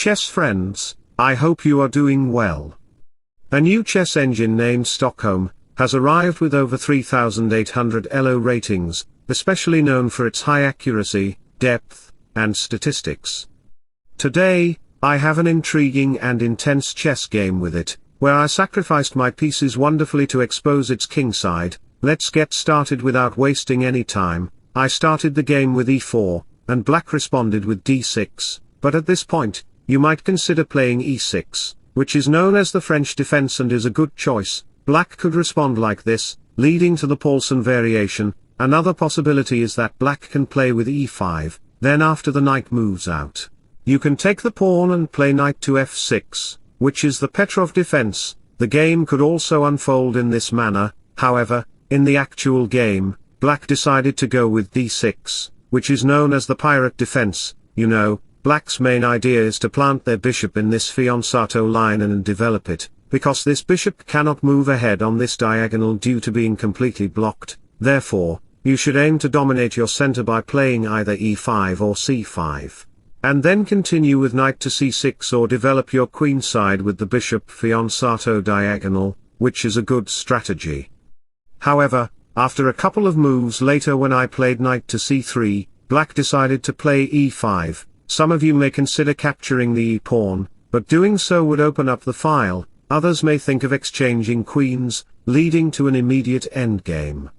Chess friends, I hope you are doing well. A new chess engine named Stockholm has arrived with over 3,800 ELO ratings, especially known for its high accuracy, depth, and statistics. Today, I have an intriguing and intense chess game with it, where I sacrificed my pieces wonderfully to expose its kingside. Let's get started without wasting any time. I started the game with e4, and black responded with d6, but at this point, you might consider playing e6, which is known as the French defense and is a good choice. Black could respond like this, leading to the Paulson variation. Another possibility is that black can play with e5, then after the knight moves out, you can take the pawn and play knight to f6, which is the Petrov defense. The game could also unfold in this manner. However, in the actual game, black decided to go with d6, which is known as the pirate defense. You know, black's main idea is to plant their bishop in this fianchetto line and develop it, because this bishop cannot move ahead on this diagonal due to being completely blocked. Therefore, you should aim to dominate your center by playing either e5 or c5. And then continue with knight to c6 or develop your queenside with the bishop fianchetto diagonal, which is a good strategy. However, after a couple of moves later when I played knight to c3, black decided to play e5. Some of you may consider capturing the e-pawn, but doing so would open up the file. Others may think of exchanging queens, leading to an immediate endgame.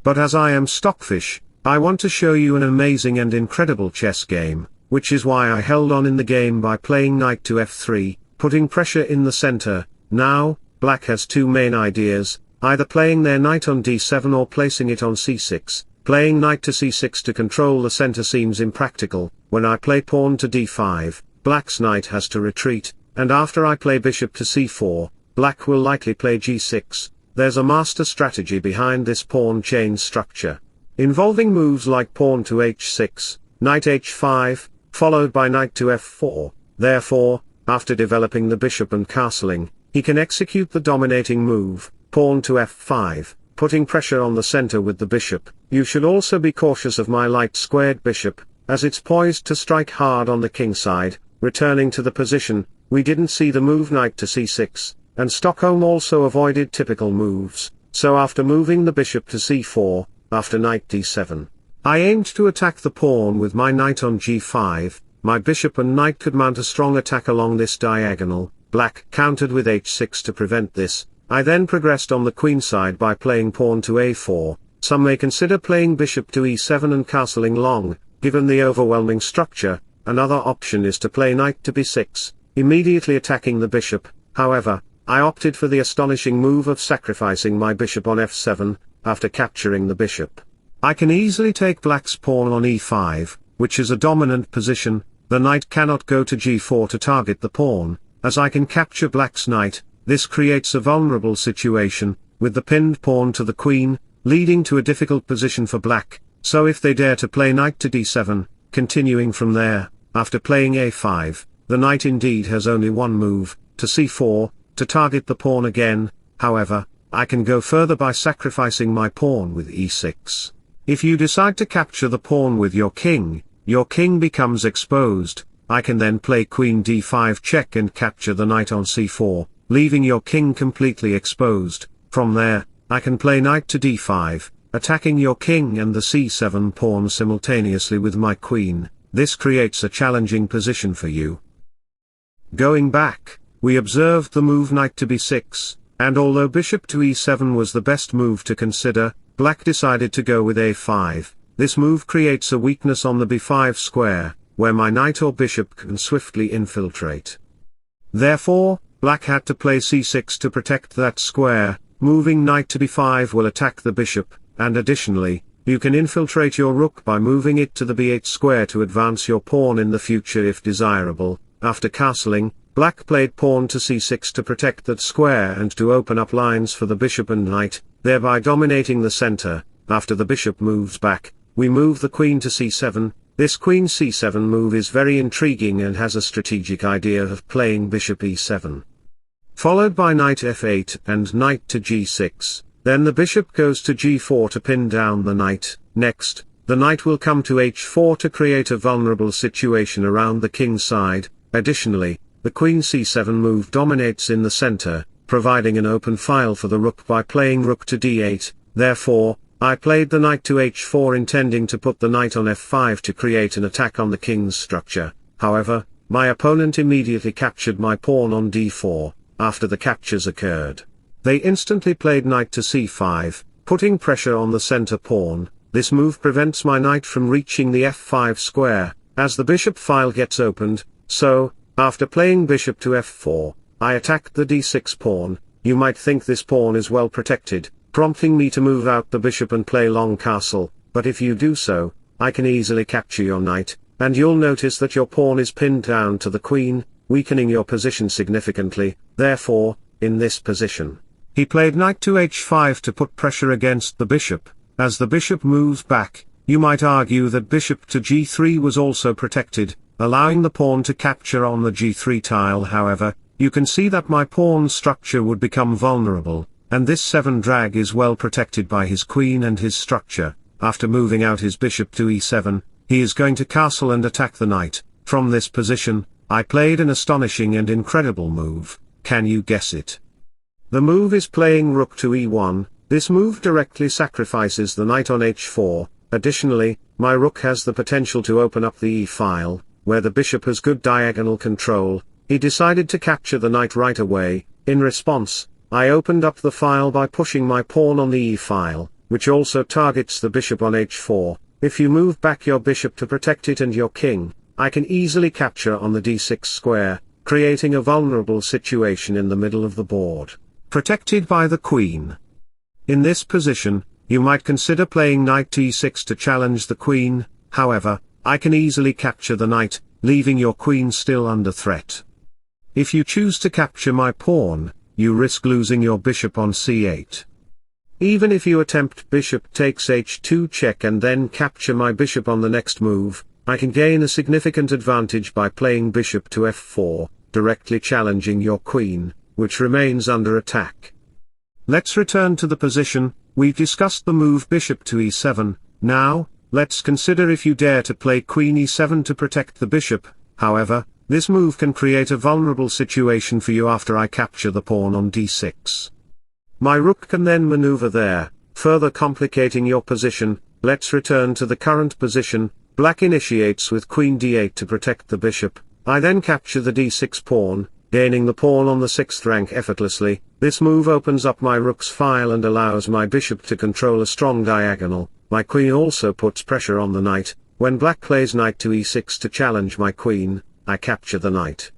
But as I am Stockfish, I want to show you an amazing and incredible chess game, which is why I held on in the game by playing knight to f3, putting pressure in the center. Now, black has two main ideas, either playing their knight on d7 or placing it on c6. Playing knight to c6 to control the center seems impractical. When I play pawn to d5, black's knight has to retreat, and after I play bishop to c4, black will likely play g6. There's a master strategy behind this pawn chain structure, involving moves like pawn to h6, knight h5, followed by knight to f4. Therefore, after developing the bishop and castling, he can execute the dominating move, pawn to f5, putting pressure on the center with the bishop. You should also be cautious of my light-squared bishop, as it's poised to strike hard on the kingside. Returning to the position, we didn't see the move knight to c6, and Stockholm also avoided typical moves, so after moving the bishop to c4, after knight d7, I aimed to attack the pawn with my knight on g5. My bishop and knight could mount a strong attack along this diagonal. Black countered with h6 to prevent this. I then progressed on the queenside by playing pawn to a4. Some may consider playing bishop to e7 and castling long. Given the overwhelming structure, another option is to play knight to b6, immediately attacking the bishop. However, I opted for the astonishing move of sacrificing my bishop on f7, after capturing the bishop. I can easily take black's pawn on e5, which is a dominant position. The knight cannot go to g4 to target the pawn, as I can capture black's knight. This creates a vulnerable situation, with the pinned pawn to the queen, leading to a difficult position for black. So if they dare to play knight to d7, continuing from there, after playing a5, the knight indeed has only one move, to c4, to target the pawn again. However, I can go further by sacrificing my pawn with e6. If you decide to capture the pawn with your king becomes exposed. I can then play queen d5 check and capture the knight on c4, leaving your king completely exposed. From there, I can play knight to d5, attacking your king and the c7 pawn simultaneously with my queen. This creates a challenging position for you. Going back, we observed the move knight to b6, and although bishop to e7 was the best move to consider, black decided to go with a5. This move creates a weakness on the b5 square, where my knight or bishop can swiftly infiltrate. Therefore, black had to play c6 to protect that square. Moving knight to b5 will attack the bishop, and additionally, you can infiltrate your rook by moving it to the b8 square to advance your pawn in the future if desirable. After castling, black played pawn to c6 to protect that square and to open up lines for the bishop and knight, thereby dominating the center. After the bishop moves back, we move the queen to c7. This queen c7 move is very intriguing and has a strategic idea of playing bishop e7. Followed by knight f8 and knight to g6, then the bishop goes to g4 to pin down the knight. Next, the knight will come to h4 to create a vulnerable situation around the king side. Additionally, the queen c7 move dominates in the center, providing an open file for the rook by playing rook to d8, therefore, I played the knight to h4 intending to put the knight on f5 to create an attack on the king's structure. However, my opponent immediately captured my pawn on d4, after the captures occurred. They instantly played knight to c5, putting pressure on the center pawn. This move prevents my knight from reaching the f5 square, as the bishop file gets opened, so, after playing bishop to f4, I attacked the d6 pawn. You might think this pawn is well protected, prompting me to move out the bishop and play long castle, but if you do so, I can easily capture your knight, and you'll notice that your pawn is pinned down to the queen, weakening your position significantly. Therefore, in this position, he played knight to h5 to put pressure against the bishop. As the bishop moves back, you might argue that bishop to g3 was also protected, allowing the pawn to capture on the g3 tile. However, you can see that my pawn structure would become vulnerable, and this 7 drag is well protected by his queen and his structure. After moving out his bishop to e7, he is going to castle and attack the knight. From this position, I played an astonishing and incredible move. Can you guess it? The move is playing rook to e1. This move directly sacrifices the knight on h4. Additionally, my rook has the potential to open up the e-file, where the bishop has good diagonal control. He decided to capture the knight right away. In response, I opened up the file by pushing my pawn on the e-file, which also targets the bishop on h4. If you move back your bishop to protect it and your king, I can easily capture on the d6 square, creating a vulnerable situation in the middle of the board, protected by the queen. In this position, you might consider playing knight to e6 to challenge the queen. However, I can easily capture the knight, leaving your queen still under threat. If you choose to capture my pawn, you risk losing your bishop on c8. Even if you attempt bishop takes h2 check and then capture my bishop on the next move, I can gain a significant advantage by playing bishop to f4, directly challenging your queen, which remains under attack. Let's return to the position. We've discussed the move bishop to e7, now, let's consider if you dare to play queen e7 to protect the bishop. However, this move can create a vulnerable situation for you after I capture the pawn on d6. My rook can then maneuver there, further complicating your position. Let's return to the current position. Black initiates with queen d8 to protect the bishop. I then capture the d6 pawn, gaining the pawn on the 6th rank effortlessly. This move opens up my rook's file and allows my bishop to control a strong diagonal. My queen also puts pressure on the knight. When black plays knight to e6 to challenge my queen, I capture the knight.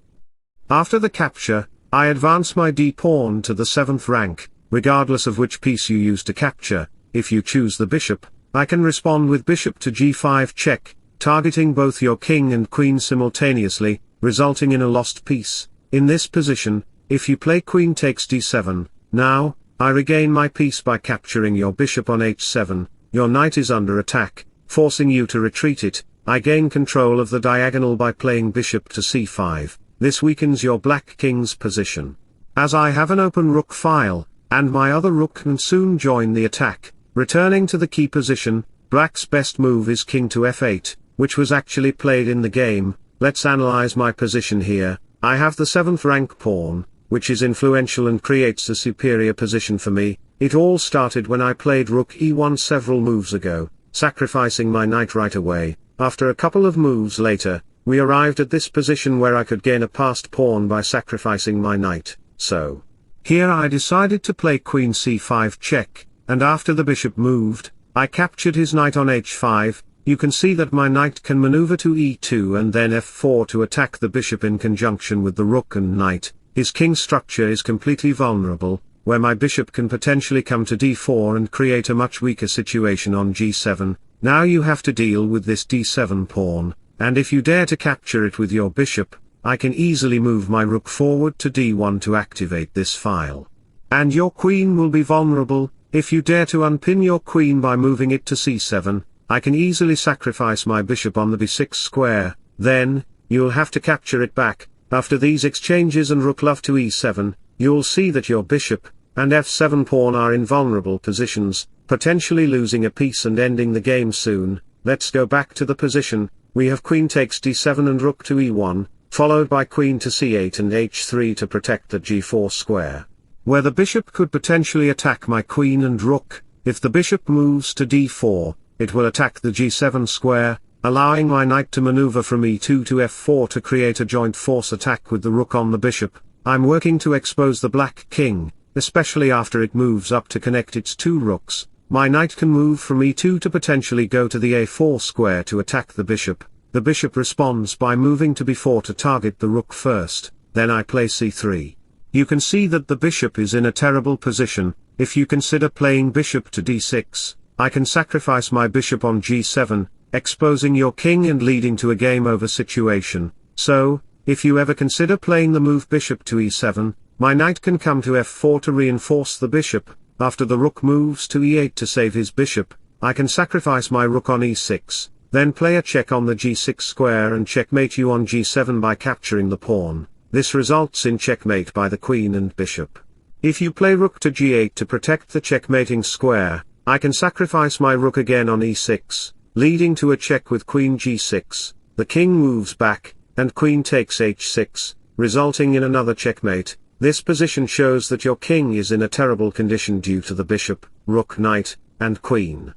After the capture, I advance my d-pawn to the 7th rank, regardless of which piece you use to capture. If you choose the bishop, I can respond with bishop to g5 check, targeting both your king and queen simultaneously, resulting in a lost piece. In this position, if you play queen takes d7, now, I regain my piece by capturing your bishop on h7, your knight is under attack, forcing you to retreat it. I gain control of the diagonal by playing bishop to c5, this weakens your black king's position. As I have an open rook file, and my other rook can soon join the attack, returning to the key position, black's best move is king to f8, which was actually played in the game. Let's analyze my position here. I have the 7th rank pawn, which is influential and creates a superior position for me. It all started when I played rook e1 several moves ago, sacrificing my knight right away. After a couple of moves later, we arrived at this position where I could gain a passed pawn by sacrificing my knight. So, here I decided to play queen c5 check, and after the bishop moved, I captured his knight on h5. You can see that my knight can maneuver to e2 and then f4 to attack the bishop in conjunction with the rook and knight. His king structure is completely vulnerable, where my bishop can potentially come to d4 and create a much weaker situation on g7. Now you have to deal with this d7 pawn, and if you dare to capture it with your bishop, I can easily move my rook forward to d1 to activate this file. And your queen will be vulnerable. If you dare to unpin your queen by moving it to c7, I can easily sacrifice my bishop on the b6 square. Then, you'll have to capture it back. After these exchanges and rook love to e7, you'll see that your bishop and f7 pawn are in vulnerable positions, potentially losing a piece and ending the game soon. Let's go back to the position. We have queen takes d7 and rook to e1. followed by queen to c8 and h3 to protect the g4 square, where the bishop could potentially attack my queen and rook. If the bishop moves to d4, it will attack the g7 square, allowing my knight to maneuver from e2 to f4 to create a joint force attack with the rook on the bishop. I'm working to expose the black king, especially after it moves up to connect its two rooks. My knight can move from e2 to potentially go to the a4 square to attack the bishop. The bishop responds by moving to b4 to target the rook first, then I play c3. You can see that the bishop is in a terrible position. If you consider playing bishop to d6, I can sacrifice my bishop on g7, exposing your king and leading to a game over situation. So, if you ever consider playing the move bishop to e7, my knight can come to f4 to reinforce the bishop. After the rook moves to e8 to save his bishop, I can sacrifice my rook on e6, then play a check on the g6 square and checkmate you on g7 by capturing the pawn. This results in checkmate by the queen and bishop. If you play rook to g8 to protect the checkmating square, I can sacrifice my rook again on e6, leading to a check with queen g6, the king moves back, and queen takes h6, resulting in another checkmate. This position shows that your king is in a terrible condition due to the bishop, rook, knight, and queen.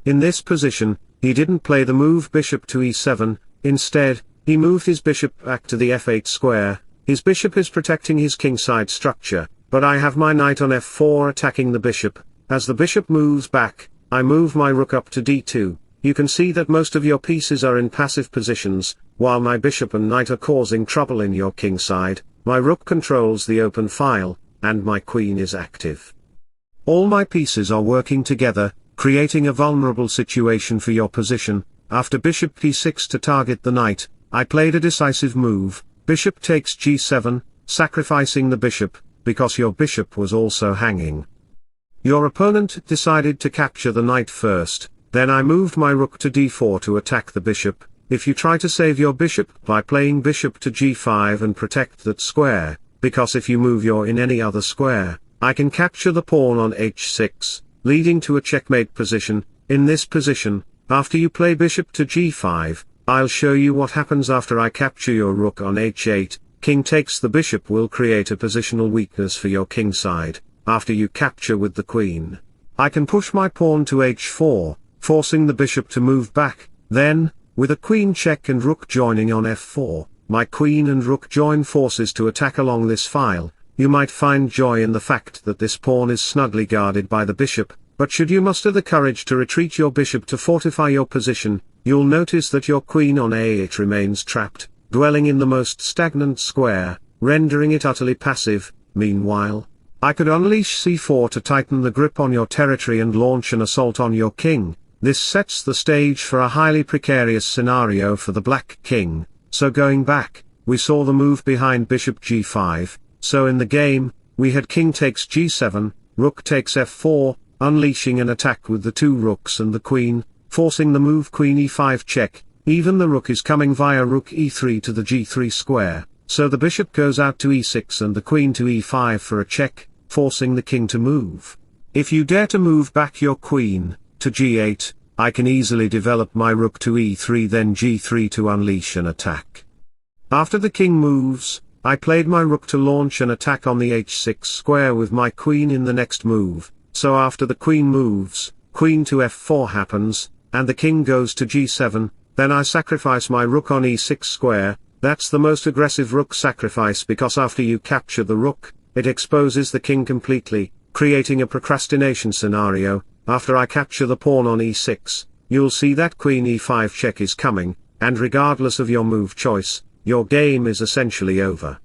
In this position, he didn't play the move bishop to e7, instead, he moved his bishop back to the f8 square. His bishop is protecting his kingside structure, but I have my knight on f4 attacking the bishop. As the bishop moves back, I move my rook up to d2. You can see that most of your pieces are in passive positions, while my bishop and knight are causing trouble in your kingside. My rook controls the open file, and my queen is active. All my pieces are working together, creating a vulnerable situation for your position. After bishop d6 to target the knight, I played a decisive move. Bishop takes g7, sacrificing the bishop, because your bishop was also hanging. Your opponent decided to capture the knight first, then I moved my rook to d4 to attack the bishop. If you try to save your bishop by playing bishop to g5 and protect that square, because if you move your in any other square, I can capture the pawn on h6, leading to a checkmate position. In this position, after you play bishop to g5, I'll show you what happens after I capture your rook on h8. King takes the bishop will create a positional weakness for your kingside. After you capture with the queen, I can push my pawn to h4, forcing the bishop to move back. Then, with a queen check and rook joining on f4, my queen and rook join forces to attack along this file. You might find joy in the fact that this pawn is snugly guarded by the bishop, but should you muster the courage to retreat your bishop to fortify your position, you'll notice that your queen on a8 remains trapped, dwelling in the most stagnant square, rendering it utterly passive. Meanwhile, I could unleash c4 to tighten the grip on your territory and launch an assault on your king. This sets the stage for a highly precarious scenario for the black king. So going back, we saw the move behind bishop g5, so in the game, we had king takes g7, rook takes f4, unleashing an attack with the two rooks and the queen, forcing the move queen e5 check. Even the rook is coming via rook e3 to the g3 square, so the bishop goes out to e6 and the queen to e5 for a check, forcing the king to move. If you dare to move back your queen to g8, I can easily develop my rook to e3 then g3 to unleash an attack. After the king moves, I played my rook to launch an attack on the h6 square with my queen in the next move, so after the queen moves, queen to f4 happens, and the king goes to g7, then I sacrifice my rook on e6 square. That's the most aggressive rook sacrifice because after you capture the rook, it exposes the king completely, creating a procrastination scenario. After I capture the pawn on e6, you'll see that queen e5 check is coming, and regardless of your move choice, your game is essentially over.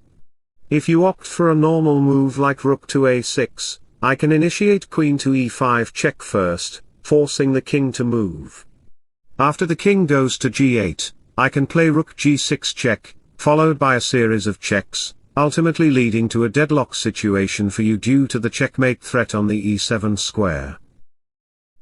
If you opt for a normal move like rook to a6, I can initiate queen to e5 check first, forcing the king to move. After the king goes to g8, I can play rook g6 check, followed by a series of checks, ultimately leading to a deadlock situation for you due to the checkmate threat on the e7 square.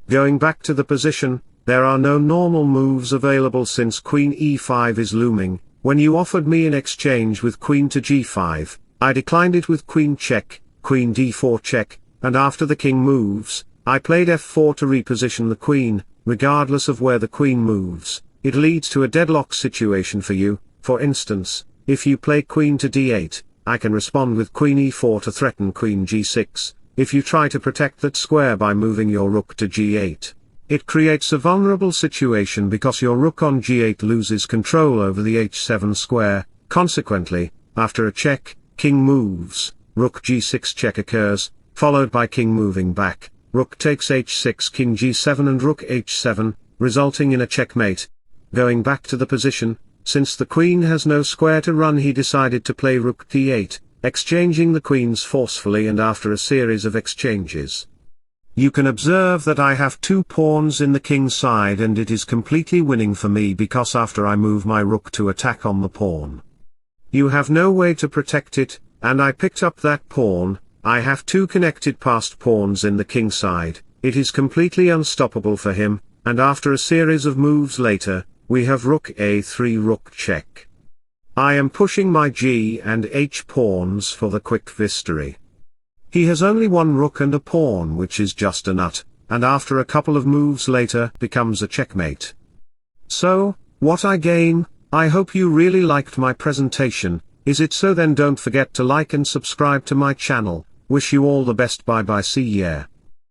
Going back to the position, there are no normal moves available since queen e5 is looming. When you offered me an exchange with queen to g5, I declined it with queen check, queen d4 check, and after the king moves, I played f4 to reposition the queen. Regardless of where the queen moves, it leads to a deadlock situation for you. For instance, If you play queen to d8, I can respond with queen e4 to threaten queen g6, if you try to protect that square by moving your rook to g8. It creates a vulnerable situation because your rook on g8 loses control over the h7 square. Consequently, after a check, king moves, rook g6 check occurs, followed by king moving back, rook takes h6 king g7 and rook h7, resulting in a checkmate. Going back to the position, since the queen has no square to run, he decided to play rook d8, exchanging the queens forcefully, and after a series of exchanges. You can observe that I have 2 pawns in the king side, and it is completely winning for me because after I move my rook to attack on the pawn, you have no way to protect it, and I picked up that pawn. I have 2 connected passed pawns in the king side, it is completely unstoppable for him, and after a series of moves later, we have rook a3 rook check. I am pushing my g and h pawns for the quick victory. He has only 1 rook and a pawn, which is just a nut, and after a couple of moves later becomes a checkmate. So, what I gain? I hope you really liked my presentation. Is it so? Then don't forget to like and subscribe to my channel. Wish you all the best. Bye bye, see ya.